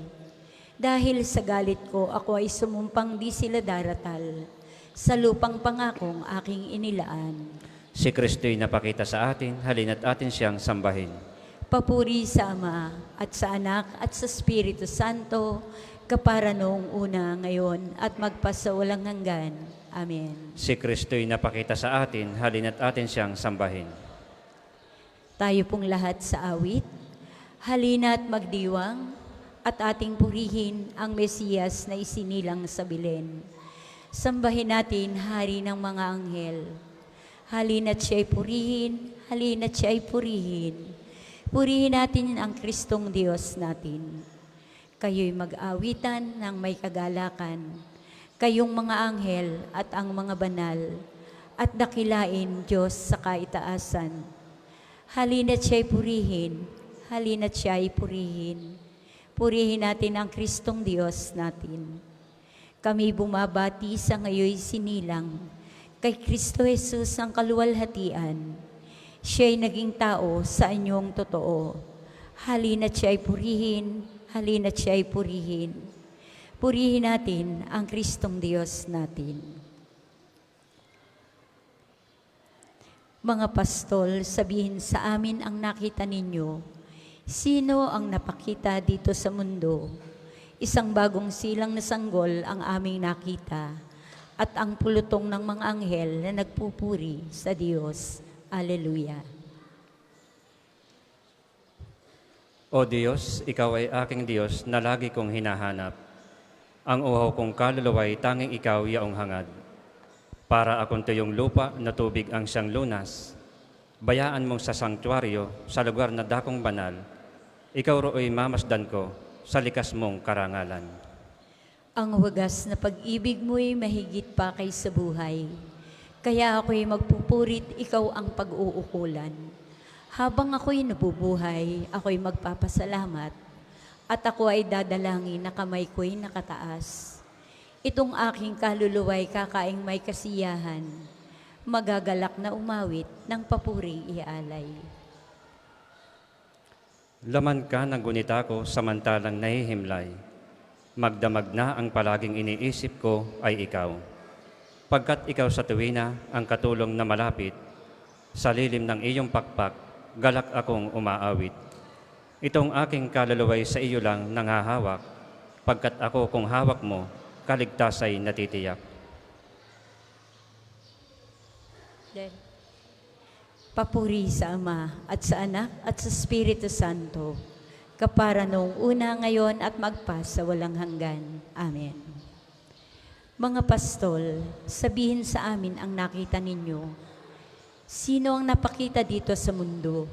Dahil sa galit ko, ako ay sumumpang di sila daratal, sa lupang pangakong aking inilaan. Si Kristo'y napakita sa atin, halina't atin siyang sambahin. Papuri sa Ama, at sa Anak, at sa Espiritu Santo, kapara noong una, ngayon, at magpasawalang hanggan. Amen. Si Kristo'y napakita sa atin, halina't atin siyang sambahin. Tayo pong lahat sa awit, halina't magdiwang, at ating purihin ang Mesiyas na isinilang sa Belen. Sambahin natin, Hari ng mga anghel. Halina't siya'y purihin, halina't siya'y purihin. Purihin natin ang Kristong Diyos natin. Kayo'y mag-awitan ng may kagalakan, kayong mga anghel at ang mga banal, at dakilain Diyos sa kaitaasan. Halina't siya'y purihin, halina't siya'y purihin. Purihin natin ang Kristong Diyos natin. Kami bumabati sa ngayoy sinilang, kay Kristo Jesus ang kaluwalhatian. Siya'y naging tao sa inyong totoo. Halina't siya'y purihin, halina't siya'y purihin. Purihin natin ang Kristong Diyos natin. Mga pastol, sabihin sa amin ang nakita ninyo. Sino ang napakita dito sa mundo? Isang bagong silang na sanggol ang aming nakita at ang pulutong ng mga anghel na nagpupuri sa Diyos. Alleluia. O Diyos, Ikaw ay aking Diyos na lagi kong hinahanap. Ang uhaw kong kaluluwa'y tanging Ikaw yaong hangad. Para akong tuyong lupa na tubig ang siyang lunas. Bayaan mong sa sanktuaryo, sa lugar na dakong banal, Ikaw ro'y mamasdan ko sa likas mong karangalan. Ang wagas na pag-ibig mo'y mahigit pa kaysa buhay. Kaya ako'y magpupurit, Ikaw ang pag-uukulan. Habang ako'y nabubuhay, ako'y magpapasalamat, at ako ay dadalangin na kamay ko'y nakataas. Itong aking kaluluwa'y kakaing may kasiyahan, magagalak na umawit ng papuring ialay. Laman ka ng gunita ko samantalang nahihimlay. Magdamag na ang palaging iniisip ko ay Ikaw. Pagkat Ikaw sa tuwina ang katulong na malapit, sa lilim ng iyong pakpak, galak akong umaawit. Itong aking kaluluwa'y sa iyo lang nanghahawak, pagkat ako kung hawak mo, kaligtasay natitiyak. Papuri sa Ama at sa Anak at sa Espiritu Santo, kapara noong una, ngayon at magpas sa walang hanggan. Amen. Mga pastol, sabihin sa amin ang nakita ninyo. Sino ang napakita dito sa mundo?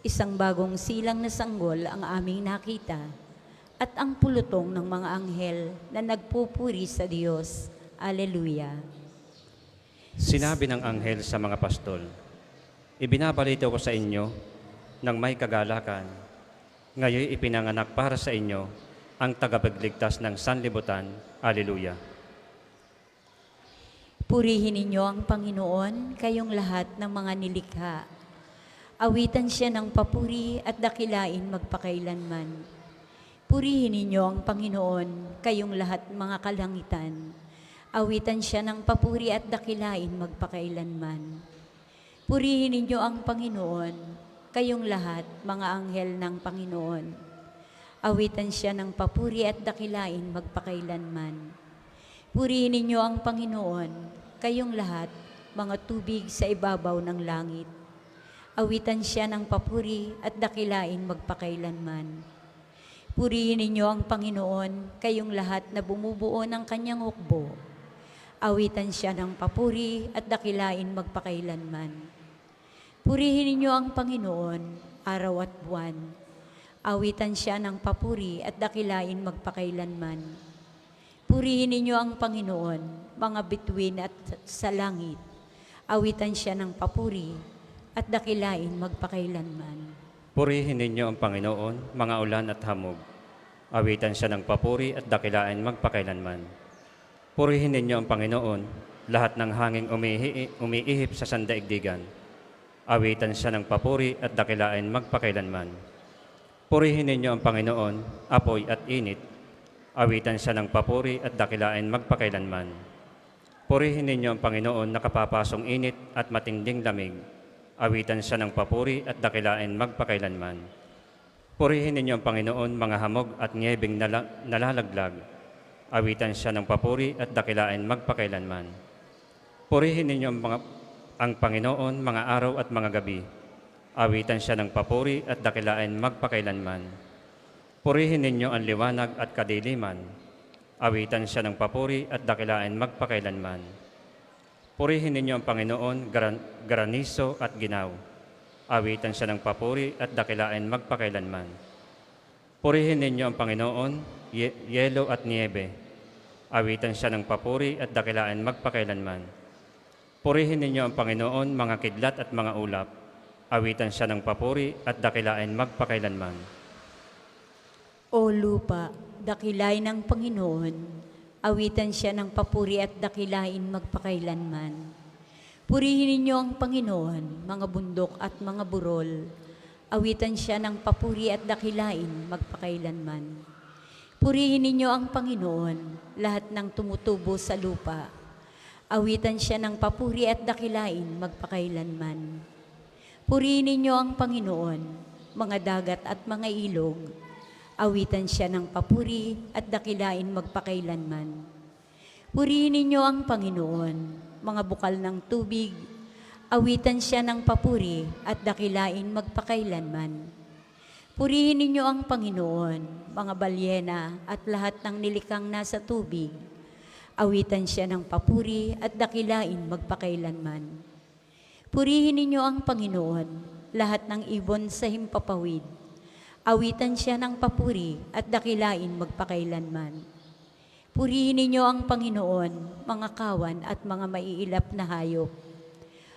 Isang bagong silang na sanggol ang aming nakita at ang pulutong ng mga anghel na nagpupuri sa Diyos. Alleluia. Sinabi ng anghel sa mga pastol, ibinabalita ko sa inyo ng may kagalakan. Ngayon ipinanganak para sa inyo ang tagapagligtas ng sanlibutan. Alleluia. Purihin ninyo ang Panginoon, kayong lahat ng mga nilikha. Awitan siya ng papuri at dakilain magpakailanman. Purihin ninyo ang Panginoon, kayong lahat mga kalangitan. Awitan siya ng papuri at dakilain magpakailanman. Purihin ninyo ang Panginoon, kayong lahat mga anghel ng Panginoon. Awitan siya ng papuri at dakilain magpakailanman. Purihin ninyo ang Panginoon, kayong lahat mga tubig sa ibabaw ng langit. Awitan siya ng papuri at dakilain magpakailanman. Purihin ninyo ang Panginoon, kayong lahat na bumubuo ng kanyang hukbo. Awitan siya ng papuri at dakilain magpakailanman. Purihin ninyo ang Panginoon, araw at buwan. Awitan siya ng papuri at dakilain magpakailanman. Purihin ninyo ang Panginoon, mga bituin at sa langit. Awitan siya ng papuri at dakilain magpakailanman. Purihin ninyo ang Panginoon, mga ulan at hamog. Awitan siya ng papuri at dakilain magpakailanman. Purihin ninyo ang Panginoon, lahat ng hanging umiihip sa sandaigdigan. Awitan siya ng papuri at dakilain magpakailanman. Purihin ninyo ang Panginoon, apoy at init. Awitan siya ng papuri at dakilain magpakailanman. Purihin ninyo ang Panginoon na kapapasong init at matinding lamig. Awitan siya ng papuri at dakilain magpakailanman. Purihin ninyo ang Panginoon, mga hamog at niyebeng nalalaglag. Awitan siya ng papuri at dakilain magpakailanman. Purihin ninyo ang Panginoon, mga araw at mga gabi. Awitan siya ng papuri at dakilain magpakailanman. Purihin ninyo ang liwanag at kadiliman. Awitan siya ng papuri at dakilain magpakailanman. Purihin ninyo ang Panginoon, graniso at ginaw. Awitan siya ng papuri at dakilain magpakailanman. Purihin ninyo ang Panginoon, yelo at niebe. Awitan siya ng papuri at dakilain magpakailanman. Purihin ninyo ang Panginoon, mga kidlat at mga ulap. Awitan siya ng papuri at dakilain magpakailanman. O lupa, dakilay ng Panginoon, awitan siya ng papuri at dakilain magpakailanman. Purihin ninyo ang Panginoon, mga bundok at mga burol, awitan siya ng papuri at dakilain magpakailanman. Purihin ninyo ang Panginoon, lahat ng tumutubo sa lupa, awitan siya ng papuri at dakilain magpakailanman. Purihin ninyo ang Panginoon, mga dagat at mga ilog, awitan siya ng papuri at dakilain magpakailanman. Purihin ninyo ang Panginoon, mga bukal ng tubig, awitan siya ng papuri at dakilain magpakailanman. Purihin ninyo ang Panginoon, mga balyena at lahat ng nilikang nasa tubig, awitan siya ng papuri at dakilain magpakailanman. Purihin ninyo ang Panginoon, lahat ng ibon sa himpapawid, awitan siya ng papuri at dakilain magpakailanman. Purihin ninyo ang Panginoon, mga kawan at mga maiilap na hayop,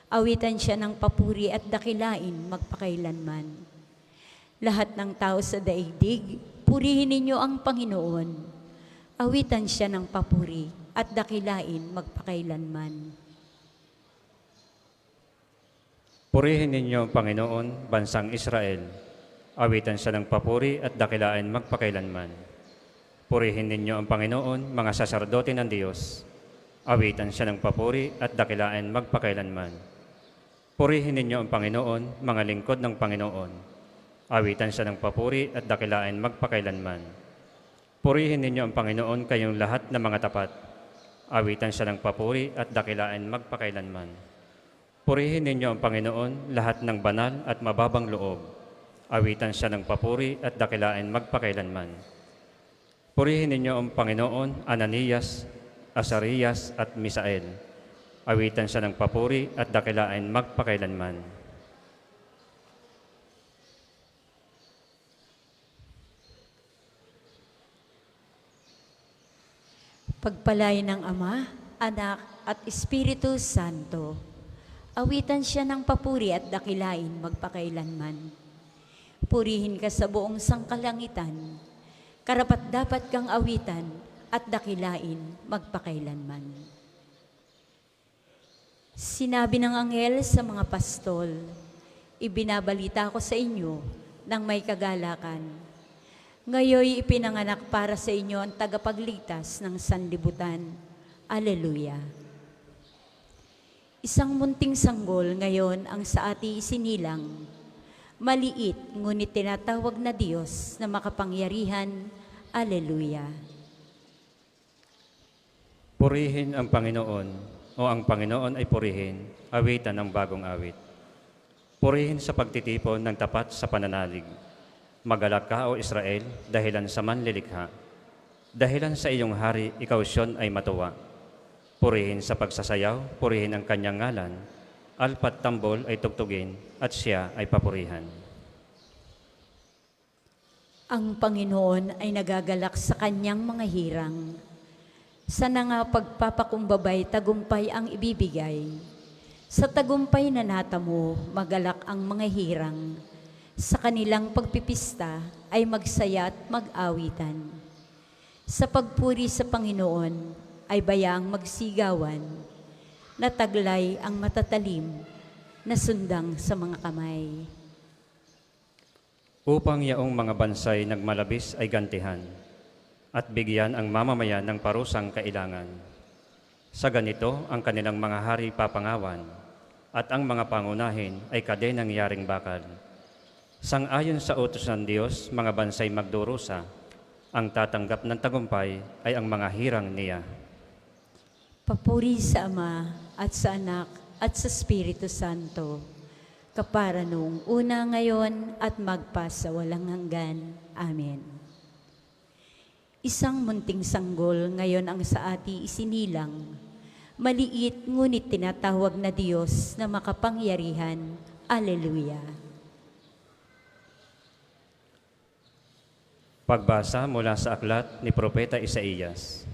awitan siya ng papuri at dakilain magpakailanman. Lahat ng tao sa daigdig, purihin ninyo ang Panginoon, awitan siya ng papuri at dakilain magpakailanman. Purihin ninyo ang Panginoon, bansang Israel. Awitan siya ng papuri at dakilain magpakailanman. Purihin ninyo ang Panginoon, mga saserdote ng Diyos. Awitan siya ng papuri at dakilain magpakailanman. Purihin ninyo ang Panginoon, mga lingkod ng Panginoon. Awitan siya ng papuri at dakilain magpakailanman. Purihin ninyo ang Panginoon, kayong lahat na mga tapat. Awitan siya ng papuri at dakilain magpakailanman. Purihin ninyo ang Panginoon, lahat ng banal at mababang loob. Awitan siya ng papuri at dakilain magpakailanman. Purihin ninyo ang Panginoon, Ananias, Azarias at Misael. Awitan siya ng papuri at dakilain magpakailanman. Pagpalay ng Ama, Anak at Espiritu Santo, awitan siya ng papuri at dakilain magpakailanman. Purihin ka sa buong sangkalangitan, karapat-dapat kang awitan at dakilain magpakailanman. Sinabi ng anghel sa mga pastol, ibinabalita ko sa inyo ng may kagalakan. Ngayoy ipinanganak para sa inyo ang tagapagligtas ng sanlibutan. Aleluya. Isang munting sanggol ngayon ang sa ati isinilang, maliit ngunit tinatawag na Diyos na makapangyarihan. Aleluya. Purihin ang Panginoon, o ang Panginoon ay purihin, awitan ng bagong awit. Purihin sa pagtitipon ng tapat sa pananalig. Magalak ka, O Israel, dahilan sa manlilikha. Dahilan sa iyong hari, ikaw Siyon ay matuwa. Purihin sa pagsasayaw, purihin ang kanyang ngalan. Alpat tambol ay tugtugin, at siya ay papurihan. Ang Panginoon ay nagagalak sa kanyang mga hirang. Sa nga pagpapakumbabay, tagumpay ang ibibigay. Sa tagumpay na natamo, magalak ang mga hirang. Sa kanilang pagpipista ay magsaya at mag-awitan. Sa pagpuri sa Panginoon ay bayaang magsigawan. na taglay ang matatalim na sundang sa mga kamay. Upang yaong mga bansay nagmalabis ay gantihan at bigyan ang mamamayan ng parusang kailangan. Sa ganito ang kanilang mga hari papangawan at ang mga pangunahin ay kadenang yaring bakal. Sang-ayon sa utos ng Diyos, mga bansay magdurusa, ang tatanggap ng tagumpay ay ang mga hirang niya. Papuri sa Ama at sa Anak at sa Espiritu Santo, kapara noong una ngayon at magpa sa walang hanggan. Amen. Isang munting sanggol ngayon ang sa ati isinilang, maliit ngunit tinatawag na Diyos na makapangyarihan. Alleluia. Pagbasa mula sa aklat ni Propeta Isaías.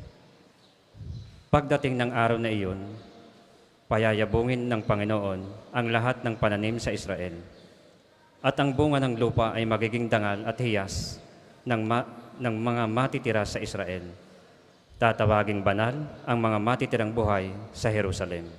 Pagdating ng araw na iyon, payayabungin ng Panginoon ang lahat ng pananim sa Israel. At ang bunga ng lupa ay magiging dangal at hiyas ng mga matitira sa Israel. Tatawaging banal ang mga matitirang buhay sa Jerusalem.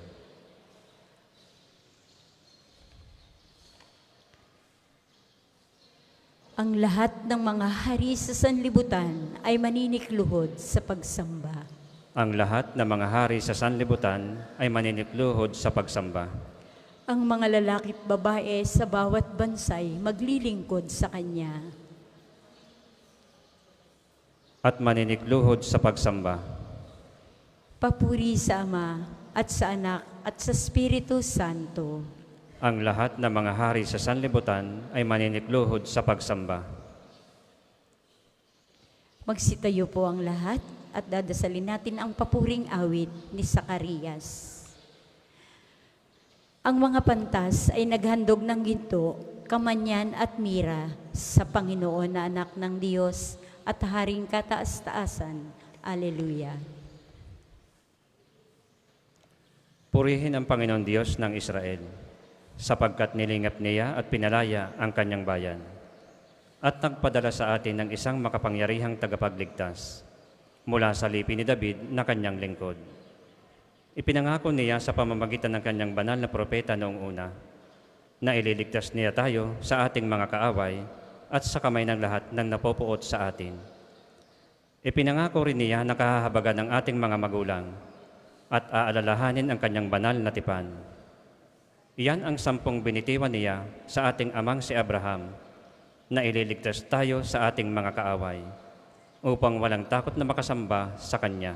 Ang lahat ng mga hari sa sanlibutan ay maninikluhod sa pagsamba. Ang lahat ng mga hari sa sanlibutan ay maninikluhod sa pagsamba. Ang mga lalaki't babae sa bawat bansay maglilingkod sa Kanya. At maninikluhod sa pagsamba. Papuri sa Ama at sa Anak at sa Espiritu Santo. Ang lahat ng mga hari sa sanlibutan ay maninikluhod sa pagsamba. Magsitayo po ang lahat at dadasalin natin ang papuring awit ni Zacarias. Ang mga pantas ay naghandog ng ginto, kamanyan at mira sa Panginoon na anak ng Diyos at haring kataas-taasan. Alleluia. Purihin ang Panginoon Diyos ng Israel, sapagkat nilingap niya at pinalaya ang kanyang bayan, at nagpadala sa atin ng isang makapangyarihang tagapagligtas mula sa lipi ni David na kanyang lingkod. Ipinangako niya sa pamamagitan ng kanyang banal na propeta noong una na ililigtas niya tayo sa ating mga kaaway at sa kamay ng lahat ng napopuot sa atin. Ipinangako rin niya na kahahabagan ng ating mga magulang at aalalahanin ang kanyang banal na tipan. Iyan ang 10 binitiwan niya sa ating amang si Abraham na ililigtas tayo sa ating mga kaaway upang walang takot na makasamba sa Kanya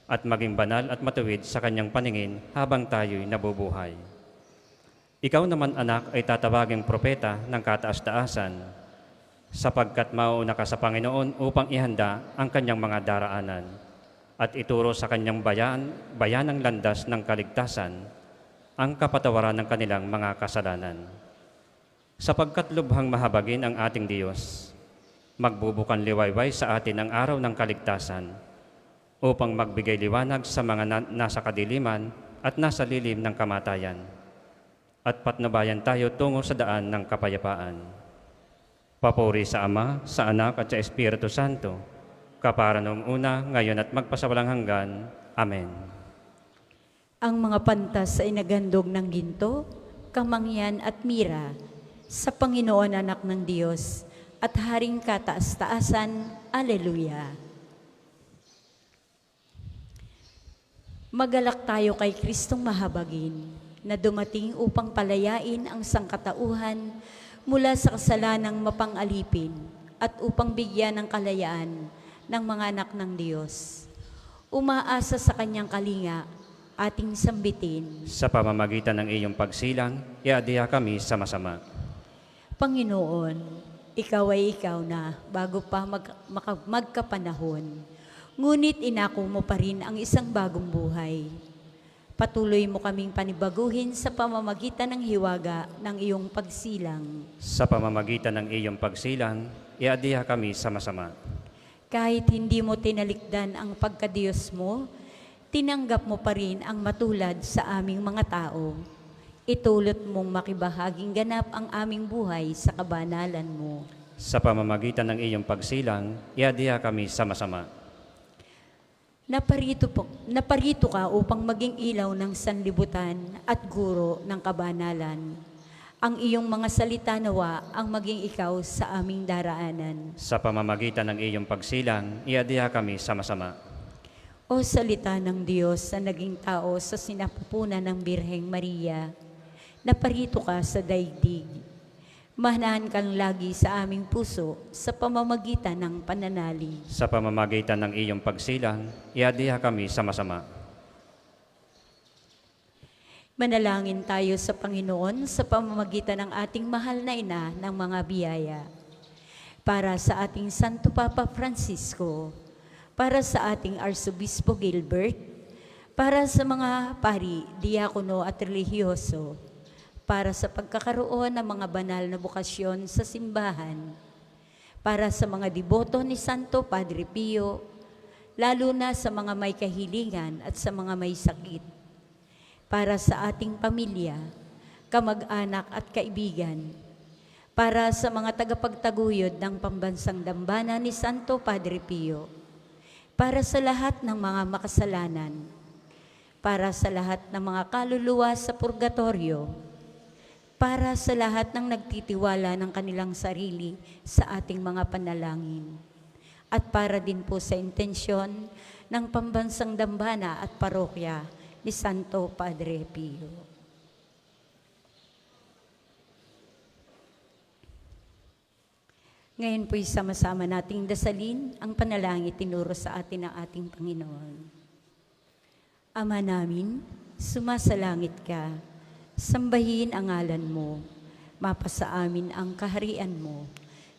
at maging banal at matuwid sa Kanyang paningin habang tayo'y nabubuhay. Ikaw naman, anak, ay tatawaging propeta ng kataas-taasan sapagkat mauuna ka sa Panginoon upang ihanda ang Kanyang mga daraanan at ituro sa Kanyang bayanang landas ng kaligtasan ang kapatawaran ng kanilang mga kasalanan. Sapagkat lubhang mahabagin ang ating Diyos, magbubukan liwayway sa atin ang araw ng kaligtasan upang magbigay liwanag sa mga nasa kadiliman at nasa lilim ng kamatayan at patnubayan tayo tungo sa daan ng kapayapaan. Papuri sa Ama, sa Anak at sa Espiritu Santo, kapara noong una, ngayon at magpasawalang hanggan. Amen. Ang mga pantas ay naghandog ng ginto, kamangyan at mira sa Panginoon anak ng Diyos at haring kataas-taasan. Alleluia. Magalak tayo kay Kristong mahabagin na dumating upang palayain ang sangkatauhan mula sa kasalanang mapang-alipin at upang bigyan ng kalayaan ng mga anak ng Diyos. Umaasa sa kanyang kalinga, ating sambitin. Sa pamamagitan ng iyong pagsilang, iadiya kami sa masama. Panginoon, ikaw ay ikaw na bago pa magkapanahon. Ngunit inako mo pa rin ang isang bagong buhay. Patuloy mo kaming panibaguhin sa pamamagitan ng hiwaga ng iyong pagsilang. Sa pamamagitan ng iyong pagsilang, iadiya kami sa masama. Kahit hindi mo tinalikdan ang pagkadiyos mo, tinanggap mo pa rin ang matulad sa aming mga tao. Itulot mong makibahaging ganap ang aming buhay sa kabanalan mo. Sa pamamagitan ng iyong pagsilang, iadiya kami sa masama. Naparito ka upang maging ilaw ng sanlibutan at guro ng kabanalan. Ang iyong mga salita nawa ang maging ikaw sa aming daraanan. Sa pamamagitan ng iyong pagsilang, iadya kami sama-sama. O salita ng Diyos na naging tao sa sinapupunan ng Birheng Maria, naparito ka sa daigdig. Mahanahan kang lagi sa aming puso sa pamamagitan ng pananalig. Sa pamamagitan ng iyong pagsilang, iadya kami sama-sama. Manalangin tayo sa Panginoon sa pamamagitan ng ating mahal na ina ng mga biyaya. Para sa ating Santo Papa Francisco, para sa ating Arsobispo Gilbert, para sa mga pari, diakono at relihiyoso, para sa pagkakaroon ng mga banal na bukasyon sa simbahan, para sa mga deboto ni Santo Padre Pio, lalo na sa mga may kahilingan at sa mga may sakit, para sa ating pamilya, kamag-anak at kaibigan, para sa mga tagapagtaguyod ng pambansang dambana ni Santo Padre Pio, para sa lahat ng mga makasalanan, para sa lahat ng mga kaluluwa sa purgatorio, para sa lahat ng nagtitiwala ng kanilang sarili sa ating mga panalangin, at para din po sa intensyon ng pambansang dambana at parokya ni Santo Padre Pio. Ngayon po'y sama-sama nating dasalin ang panalangin tinuro sa atin ng ating Panginoon. Ama namin, sumasalangit ka, sambahin ang ngalan mo, mapasa amin ang kaharian mo,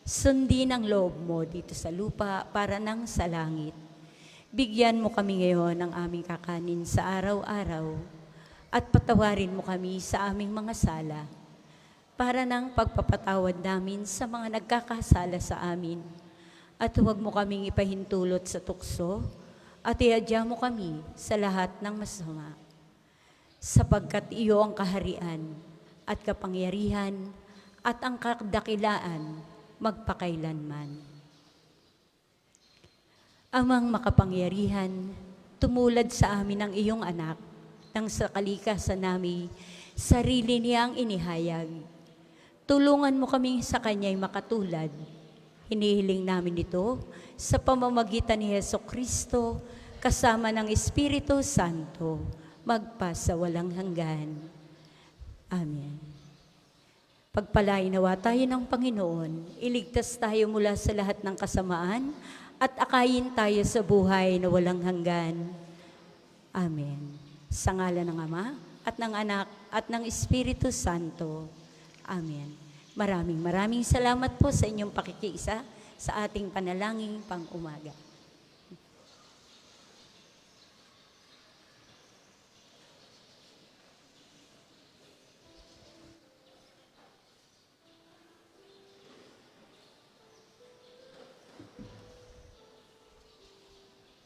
sundin ang loob mo dito sa lupa para nang sa langit. Bigyan mo kami ngayon ng aming kakanin sa araw-araw at patawarin mo kami sa aming mga sala para nang pagpapatawad namin sa mga nagkakasala sa amin. At huwag mo kaming ipahintulot sa tukso at iadya mo kami sa lahat ng masama. Sapagkat iyo ang kaharian at kapangyarihan at ang kadakilaan magpakailanman. Amang makapangyarihan, tumulad sa amin ang iyong anak, nang sa kalikasan namin, sarili niya ang inihayag. Tulungan mo kami sa kanya'y makatulad. Hinihiling namin ito sa pamamagitan ni Jesucristo, kasama ng Espiritu Santo, magpasa walang hanggan. Amen. Pagpalain nawa tayo ng Panginoon, iligtas tayo mula sa lahat ng kasamaan at akayin tayo sa buhay na walang hanggan. Amen. Sa ngalan ng Ama at ng Anak at ng Espiritu Santo. Amen. Maraming salamat po sa inyong pakikiisa sa ating panalangin pang-umaga.